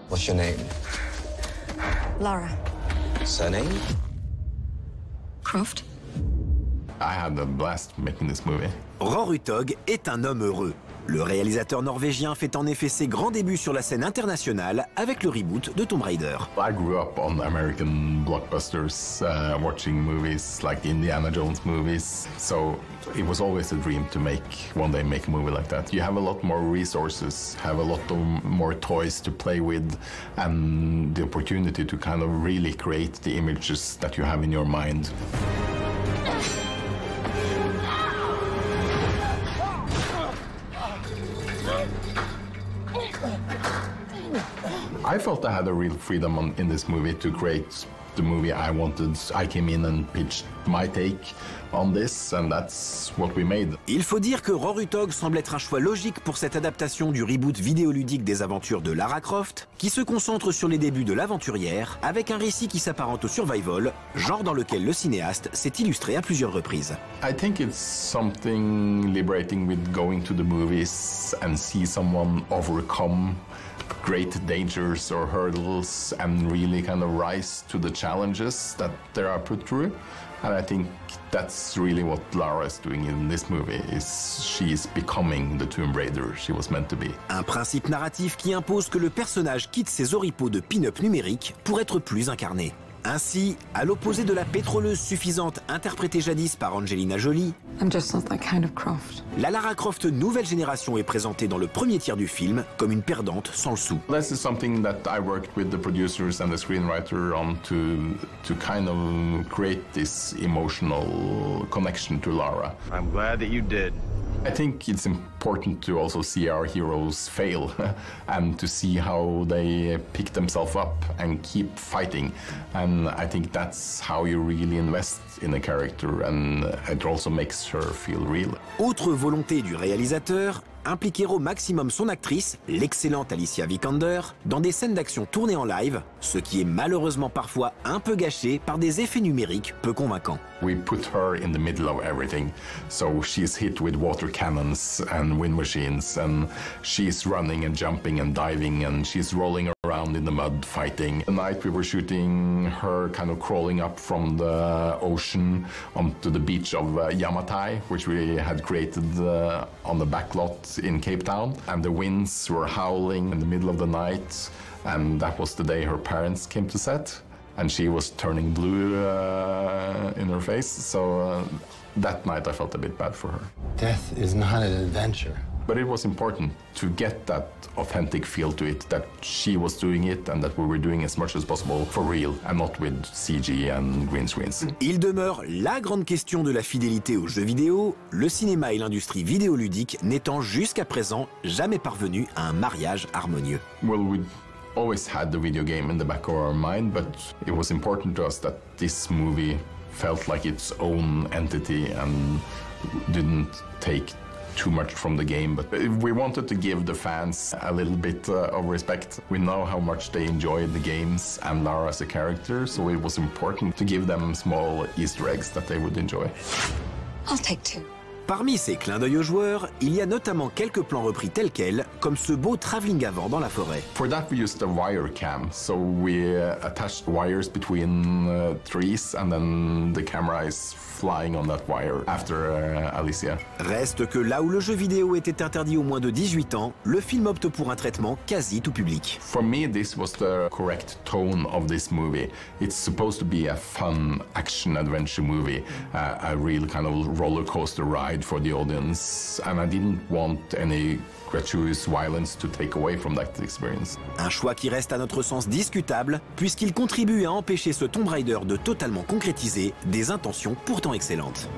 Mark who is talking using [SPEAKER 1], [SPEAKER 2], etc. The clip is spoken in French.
[SPEAKER 1] What's your name?
[SPEAKER 2] Lara.
[SPEAKER 1] Surname?
[SPEAKER 2] Croft.
[SPEAKER 3] I had a blast making this movie.
[SPEAKER 4] Roar Uthaug est un homme heureux. Le réalisateur norvégien fait en effet ses grands débuts sur la scène internationale avec le reboot de Tomb Raider.
[SPEAKER 3] I grew up on American blockbusters, watching movies like the Indiana Jones movies. So it was always a dream to one day make a movie like that. You have a lot more resources, have a lot of more toys to play with, and the opportunity to kind of really create the images that you have in your mind. I felt I had a real freedom in this movie to create the movie I wanted. I came in and pitched my take on this, and that's what we made.
[SPEAKER 4] Il faut dire que Roar Uthaug semble être un choix logique pour cette adaptation du reboot vidéoludique des aventures de Lara Croft, qui se concentre sur les débuts de l'aventurière, avec un récit qui s'apparente au survival, genre dans lequel le cinéaste s'est illustré à plusieurs reprises.
[SPEAKER 3] I think it's something liberating with going to the movies and see someone overcome great dangers or hurdles and really kind of rise to the challenges that they are put through. And I think that's really what Lara is doing in this movie, is she is becoming the Tomb Raider she was meant to be.
[SPEAKER 4] Un principe narratif qui impose que le personnage quitte ses oripeaux de pin-up numérique pour être plus incarné. Ainsi, à l'opposé de la pétroleuse suffisante interprétée jadis par Angelina Jolie,
[SPEAKER 2] I'm just not that kind of Croft.
[SPEAKER 4] la Lara Croft nouvelle génération est présentée dans le premier tiers du film comme une perdante sans le sou.
[SPEAKER 3] This is something that I worked with the producers and the screenwriter on to kind of create this emotional connection to Lara.
[SPEAKER 5] I'm glad that you did.
[SPEAKER 3] I think it's important to also see our heroes fail and to see how they pick themselves up and keep fighting. And I think that's how you really invest in a character, and it also makes her feel real.
[SPEAKER 4] Autre volonté du réalisateur, impliquer au maximum son actrice, l'excellente Alicia Vikander, dans des scènes d'action tournées en live, ce qui est malheureusement parfois un peu gâché par des effets numériques peu convaincants.
[SPEAKER 3] We put her in the middle of everything, so she's hit with water cannons and wind machines, and she's running and jumping and diving, and she's rolling around in the mud fighting. The night we were shooting her kind of crawling up from the ocean onto the beach of Yamatai, which we had created on the backlot in Cape Town, and the winds were howling in the middle of the night, and that was the day her parents came to set, and she was turning blue in her face, so that night I felt a bit bad for her.
[SPEAKER 6] Death is not an adventure.
[SPEAKER 3] But it was important to get that authentic feel to it, that she was doing it and that we were doing as much as possible for real and not with CG and green screens.
[SPEAKER 4] Il demeure la grande question de la fidélité aux jeux vidéo, le cinéma et l'industrie vidéoludique n'étant jusqu'à présent jamais parvenus à un mariage harmonieux.
[SPEAKER 3] Well, we always had the video game in the back of our mind, but it was important to us that this movie felt like its own entity and didn't take too much from the game, but we wanted to give the fans a little bit of respect. We know how much they enjoyed the games and Lara as a character, so it was important to give them small Easter eggs that they would enjoy.
[SPEAKER 2] I'll take two.
[SPEAKER 4] Parmi ces clins d'œil aux joueurs, il y a notamment quelques plans repris tels quels, comme ce beau travelling avant dans la forêt.
[SPEAKER 3] For that we used a wire cam, so we attached wires between trees and then the camera is flying on that wire after Alicia.
[SPEAKER 4] Reste que là où le jeu vidéo était interdit aux moins de 18 ans, le film opte pour un traitement quasi tout public.
[SPEAKER 3] For me, this was the correct tone of this movie. It's supposed to be a fun action-adventure movie, a real kind of roller coaster ride for the audience, and I didn't want any gratuitous violence to take away from that experience.
[SPEAKER 4] Un choix qui reste à notre sens discutable, puisqu'il contribue à empêcher ce Tomb Raider de totalement concrétiser des intentions pourtant excellentes.